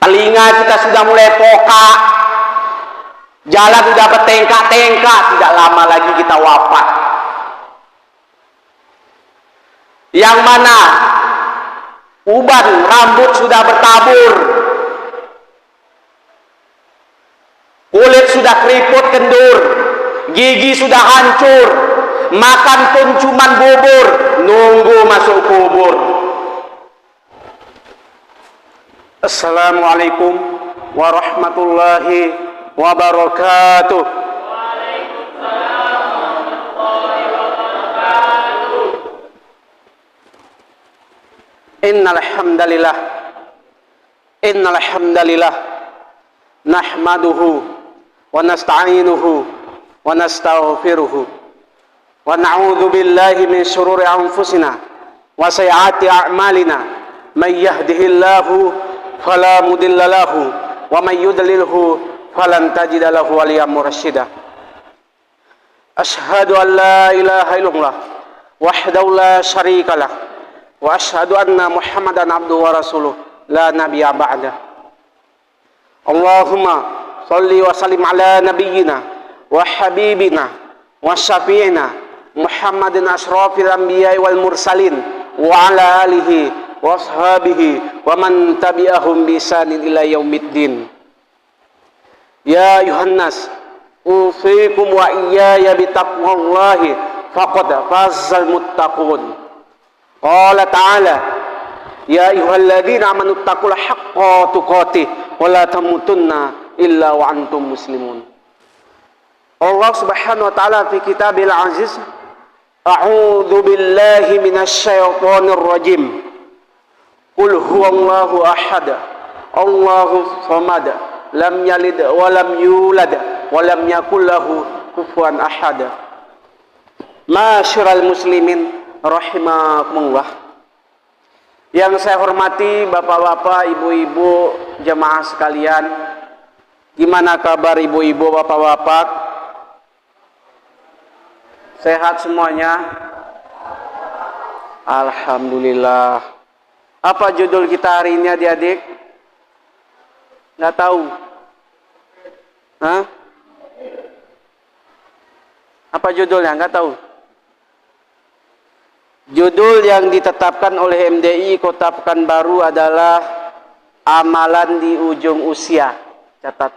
telinga kita sudah mulai pokak, jalan sudah bertengkak-tengkak, tidak lama lagi kita wafat. Yang mana uban rambut sudah bertabur, kulit sudah keriput kendur, gigi sudah hancur, makan pun cuman bubur, nunggu masuk kubur. Assalamualaikum warahmatullahi wabarakatuh. Innal hamdalillah nahmaduhu wa nasta'inuhu wa nastaghfiruhu wa na'udzu billahi min shururi anfusina wa sayyiati a'malina may yahdihillahu fala mudilla lahu wa may yudlilhu falan tajida lahu waliyyan mursyida. Asyhadu an la ilaha illallah wahdahu la syarikalah wa asyhadu anna Muhammadan abduhu wa rasuluh la nabiyya ba'da. Allahumma shalli wa sallim ala nabiyyina wa habibina wa syafi'ina Muhammadin asrafil anbiya'i wal mursalin wa ala alihi wa ashabihi wa man tabi'ahum bi ihsanin ila yaumiddin. Ya ayuhan nas, usikum wa iyaya bi taqwallahi faqad fazal muttaqun. Qala ta'ala ya ayyuhalladzina amanu taqullaha haqqa tuqatih wa la tamutunna illa wa antum muslimun. Allah Subhanahu wa ta'ala fi kitabil aziz, a'udzu billahi minasy syaithanir rajim. Qul huwallahu ahad, Allahu samad, lam yalid wa lam yulad wa lam yakul lahu kufuwan ahad. Ma'asyiral muslimin rahimakumullah. Yang saya hormati bapak-bapak, ibu-ibu, jemaah sekalian, gimana kabar ibu-ibu, bapak-bapak? Sehat semuanya? Alhamdulillah. Apa judul kita hari ini adik-adik? Nggak tahu? Hah? Apa judulnya? Nggak tahu? Judul yang ditetapkan oleh MDI Kota Pekanbaru adalah amalan di ujung usia. Catat.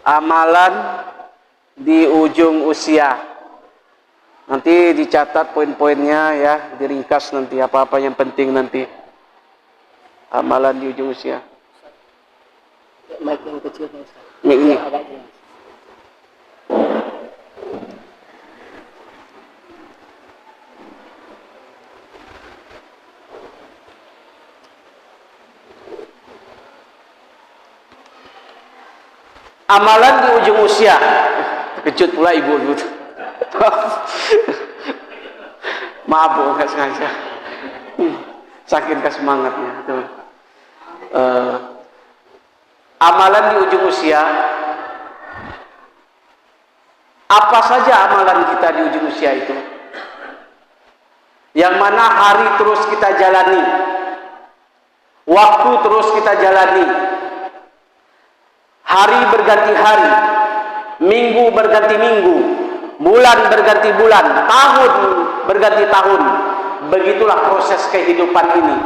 Amalan di ujung usia. Nanti dicatat poin-poinnya ya, diringkas nanti apa-apa yang penting nanti. Amalan di ujung usia. Mic yang kecil Pak Ustaz. Mic ini. Amalan di ujung usia. Terkejut pula ibu dulu. Maaf bu, nggak sengaja. Sakit semangatnya. Amalan di ujung usia. Apa saja amalan kita di ujung usia itu? Yang mana hari terus kita jalani, waktu terus kita jalani. Hari berganti hari, minggu berganti minggu, bulan berganti bulan, tahun berganti tahun. Begitulah proses kehidupan ini.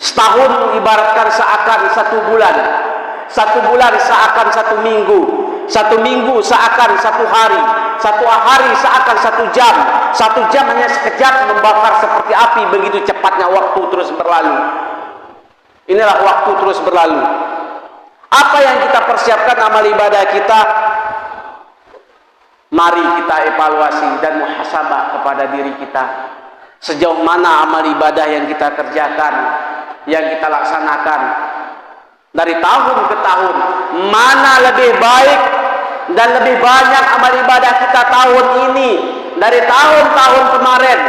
Setahun ibaratkan seakan satu bulan seakan satu minggu seakan satu hari seakan satu jam hanya sekejap membakar seperti api. Begitu cepatnya waktu terus berlalu. Inilah waktu terus berlalu. Apa yang kita persiapkan amal ibadah kita? Mari kita evaluasi dan muhasabah kepada diri kita. Sejauh mana amal ibadah yang kita kerjakan, yang kita laksanakan dari tahun ke tahun, mana lebih baik dan lebih banyak amal ibadah kita tahun ini dari tahun-tahun kemarin.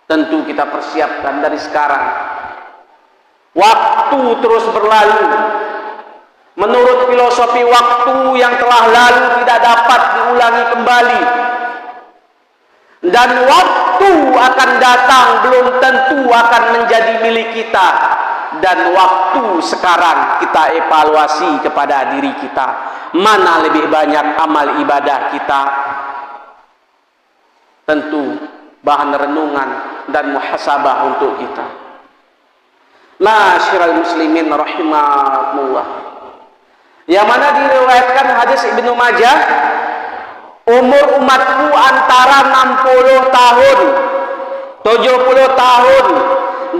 Tentu kita persiapkan dari sekarang. Waktu terus berlalu. Menurut filosofi, waktu yang telah lalu tidak dapat diulangi kembali. Dan waktu akan datang belum tentu akan menjadi milik kita. dan waktu sekarang kita evaluasi kepada diri kita, mana lebih banyak amal ibadah kita. Tentu bahan renungan dan muhasabah untuk kita. Ma'asyiral muslimin rahimakumullah. Yang mana diriwayatkan hadis Ibnu Majah, umur umatku antara 60 tahun, 70 tahun,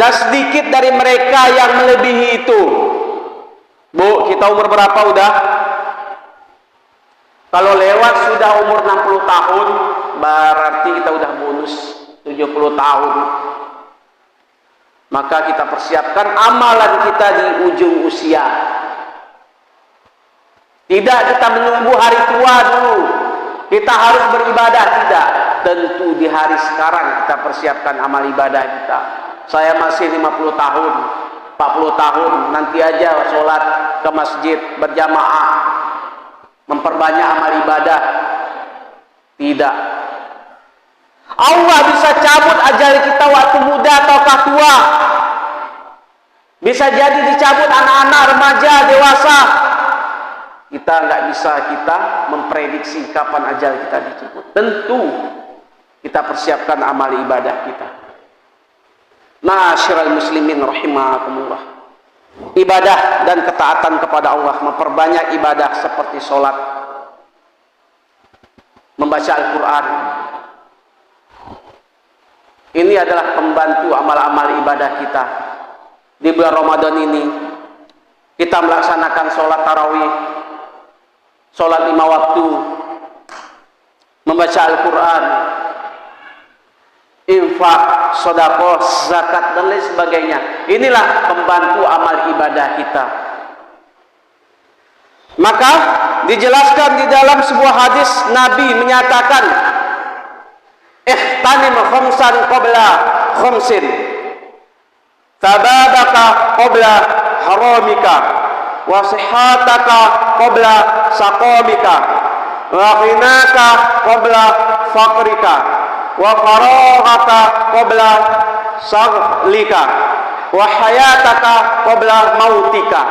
dan sedikit dari mereka yang melebihi itu. Bu, kita umur berapa udah? Kalau lewat sudah umur 60 tahun, berarti kita udah bonus 70 tahun. Maka kita persiapkan amalan kita di ujung usia. Tidak kita menunggu hari tua dulu, kita harus beribadah, tidak. Tentu di hari sekarang kita persiapkan amal ibadah kita. Saya masih 50 tahun, 40 tahun, nanti aja sholat ke masjid berjamaah, memperbanyak amal ibadah. Tidak. Allah bisa cabut ajal kita waktu muda ataukah tua. Bisa jadi dicabut anak-anak, remaja, dewasa. Kita nggak bisa memprediksi kapan ajal kita dicabut. Tentu kita persiapkan amal ibadah kita. Ma'asyiral muslimin rahimakumullah. Ibadah dan ketaatan kepada Allah, memperbanyak ibadah seperti sholat, membaca Al-Quran. Ini adalah pembantu amal-amal ibadah kita. Di bulan Ramadan ini kita melaksanakan sholat tarawih, sholat 5 waktu, membaca Al-Quran, infak, sedekah, zakat, dan lain sebagainya. Inilah pembantu amal ibadah kita. Maka dijelaskan di dalam sebuah hadis, Nabi menyatakan, ihtanim khamsan qabla khamsin, tabadaka qabla haramika, wa sihataka qabla saqamika, wa ghinaka qabla faqrika, wa faraghaka qabla saghlika, wa hayataka qabla mautika.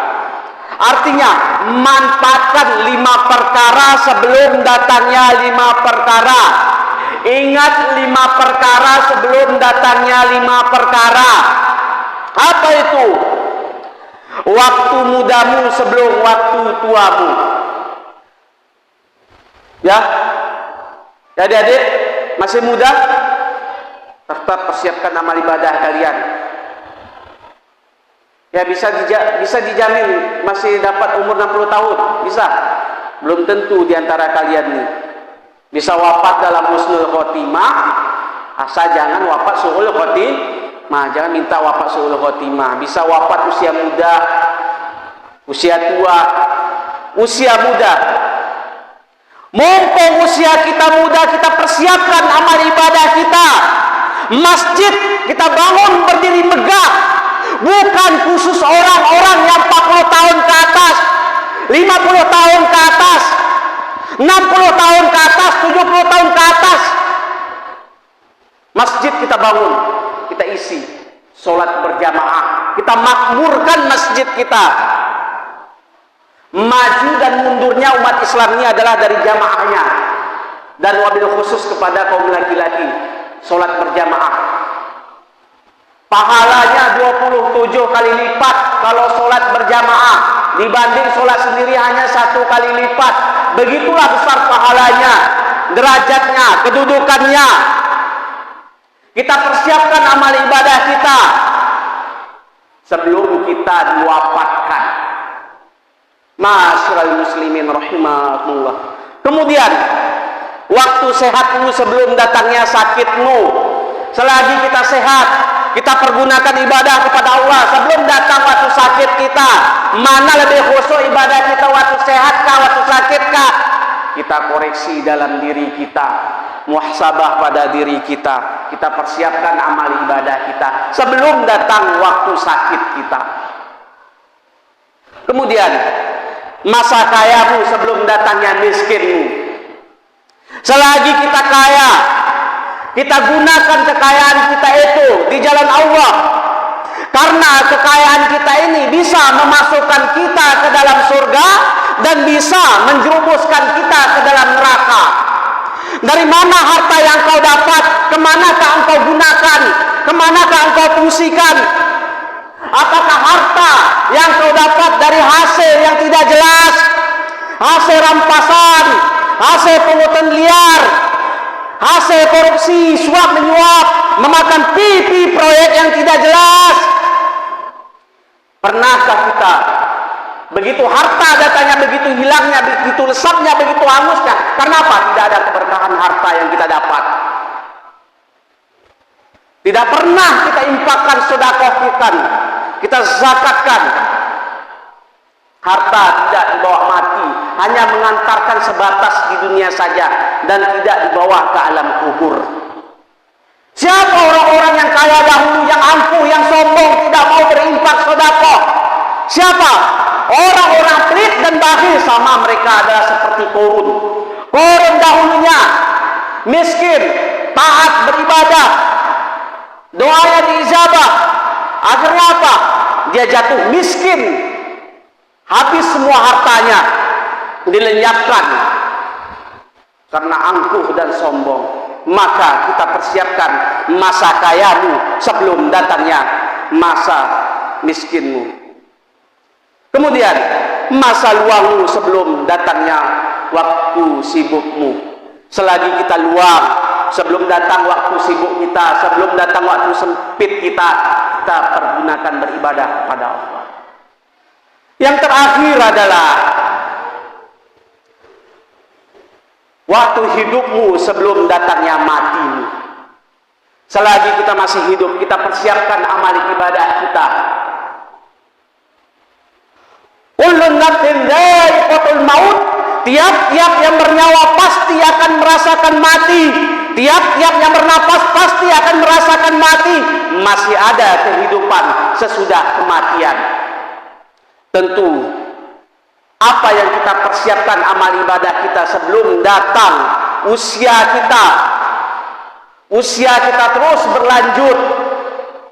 Artinya, manfaatkan 5 perkara sebelum datangnya 5 perkara. Ingat 5 perkara sebelum datangnya 5 perkara. Apa itu? Waktu mudamu sebelum waktu tuamu. Ya, adik-adik masih muda, tetap persiapkan amal ibadah kalian. Ya, bisa dijamin masih dapat umur 60 tahun, bisa. Belum tentu diantara kalian nih bisa wafat dalam husnul khotimah, asal jangan wafat su'ul khotimah, jangan minta wafat su'ul khotimah. Bisa wafat usia muda, usia tua, usia muda. Mumpung usia kita muda, kita persiapkan amal ibadah kita. Masjid kita bangun berdiri megah, bukan khusus orang-orang yang 40 tahun ke atas, 50 tahun ke atas, 60 tahun ke atas, 70 tahun ke atas. Masjid kita bangun, kita isi, sholat berjamaah, kita makmurkan masjid kita. Maju dan mundurnya umat Islam ini adalah dari jamaahnya, dan wabil khusus kepada kaum laki-laki, sholat berjamaah. Pahalanya 27 kali lipat kalau sholat berjamaah, dibanding sholat sendiri hanya 1 kali lipat. Begitulah besar pahalanya, derajatnya, kedudukannya. Kita persiapkan amal ibadah kita sebelum kita diwafatkan. Ma'asyiral muslimin rahimakumullah. Kemudian waktu sehatmu sebelum datangnya sakitmu. Selagi kita sehat, kita pergunakan ibadah kepada Allah sebelum datang waktu sakit kita. Mana lebih khusyuk ibadah kita, waktu sehat kah, waktu sakit kah? Kita koreksi dalam diri kita, muhasabah pada diri kita. Kita persiapkan amal ibadah kita sebelum datang waktu sakit kita. Kemudian masa kayamu sebelum datangnya miskinmu. Selagi kita kaya, kita gunakan kekayaan kita itu di jalan Allah. Karena kekayaan kita ini bisa memasukkan kita ke dalam surga dan bisa menjerumuskan kita ke dalam neraka. Dari mana harta yang kau dapat? Kemanakah engkau gunakan? Kemanakah engkau fungsikan? Apakah harta yang kau dapat dari hasil yang tidak jelas, hasil rampasan, hasil pungutan liar, hasil korupsi, suap menyuap, memakan pipi proyek yang tidak jelas? Pernahkah kita begitu harta datanya, begitu hilangnya, begitu lesapnya, begitu hangusnya? Karena apa? Tidak ada keberkahan harta yang kita dapat. Tidak pernah kita infakkan, sedekahkan, kita zakatkan. Harta tidak dibawa mati, hanya mengantarkan sebatas di dunia saja dan tidak dibawa ke alam kubur. Siapa orang-orang yang kaya dahulu, yang ampuh, yang sombong, tidak mau berinfak sedekah? Siapa? Orang-orang pelit dan bakhil, sama mereka adalah seperti Qarun. Qarun dahulunya miskin, taat beribadah, doanya diijabah. Akhirnya apa? Dia jatuh miskin, habis semua hartanya, dilenyapkan karena angkuh dan sombong. Maka kita persiapkan masa kayamu sebelum datangnya masa miskinmu. Kemudian masa luangmu sebelum datangnya waktu sibukmu. Selagi kita luang, sebelum datang waktu sibuk kita, sebelum datang waktu sempit kita, kita pergunakan beribadah kepada Allah. Yang terakhir adalah waktu hidupmu sebelum datangnya matimu. Selagi kita masih hidup, kita persiapkan amal ibadah kita. Kullun nafsin dha'iqatul maut. Tiap-tiap yang bernyawa pasti akan merasakan mati. Tiap-tiap yang bernapas pasti akan merasakan mati. Masih ada kehidupan sesudah kematian. Tentu apa yang kita persiapkan amal ibadah kita sebelum datang usia kita. Usia kita terus berlanjut,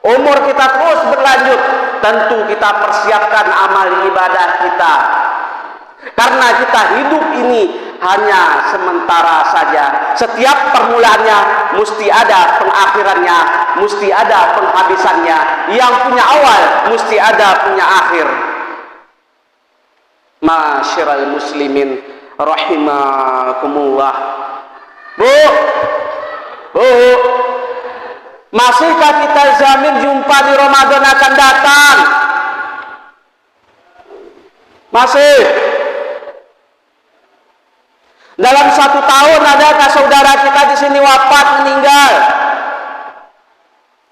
umur kita terus berlanjut. Tentu kita persiapkan amal ibadah kita. Karena kita hidup ini hanya sementara saja. Setiap permulaannya mesti ada pengakhirannya, mesti ada penghabisannya. Yang punya awal mesti ada punya akhir. Masyiral muslimin rahimakumullah. Bu, masihkah kita jamin jumpa di Ramadan akan datang? Masih. Dalam 1 tahun adakah saudara kita di sini wafat, meninggal?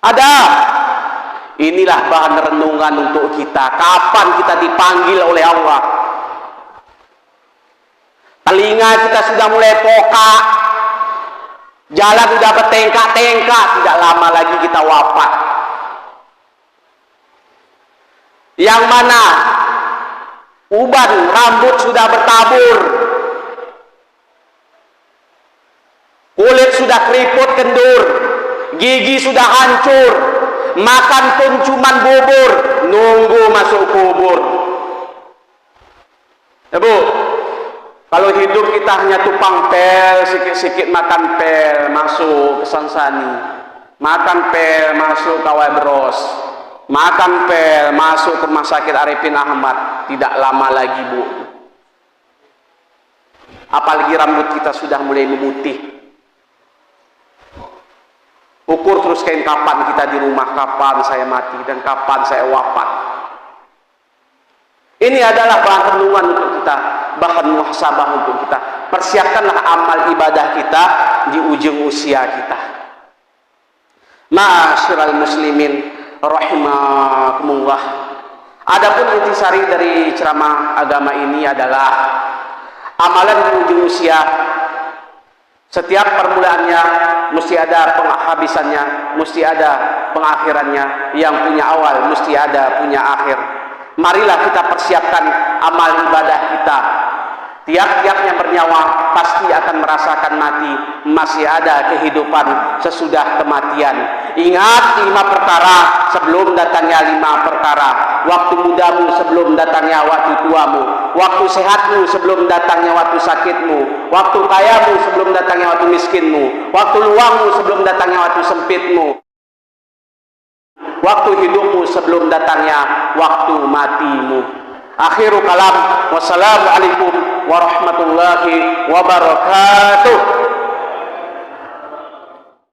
Ada. Inilah bahan renungan untuk kita. Kapan kita dipanggil oleh Allah? Telinga kita sudah mulai pokak, jalan sudah bertengkak-tengkak, tidak lama lagi kita wafat. Yang mana uban rambut sudah bertabur, kulit sudah keriput kendur, gigi sudah hancur, makan pun cuman bubur, nunggu masuk kubur. Ya Bu, kalau hidup kita hanya tupang pel, sikit-sikit makan pel, masuk ke Sansani, makan pel, masuk ke Webros, makan pel, masuk ke Rumah Sakit Arifin Ahmad, tidak lama lagi Bu. Apalagi rambut kita sudah mulai memutih. Ukur terus kain kapan kita di rumah, kapan saya mati dan kapan saya wafat. Ini adalah bahan renungan untuk kita, bahan muhasabah untuk kita. Persiapkanlah amal ibadah kita di ujung usia kita. Ma'asyiral muslimin rahimakumullah. Adapun intisari dari ceramah agama ini adalah amalan di ujung usia. Setiap permulaannya mesti ada penghabisannya, mesti ada pengakhirannya. Yang punya awal mesti ada punya akhir. Marilah kita persiapkan amal ibadah kita Tiap-tiap yang bernyawa pasti akan merasakan mati. Masih ada kehidupan sesudah kematian. Ingat 5 perkara sebelum datangnya 5 perkara. Waktu mudamu sebelum datangnya waktu tuamu. Waktu sehatmu sebelum datangnya waktu sakitmu. Waktu kayamu sebelum datangnya waktu miskinmu. Waktu luangmu sebelum datangnya waktu sempitmu. Waktu hidupmu sebelum datangnya waktu matimu. Akhiru kalam. Wassalamualaikum warahmatullahi wabarakatuh.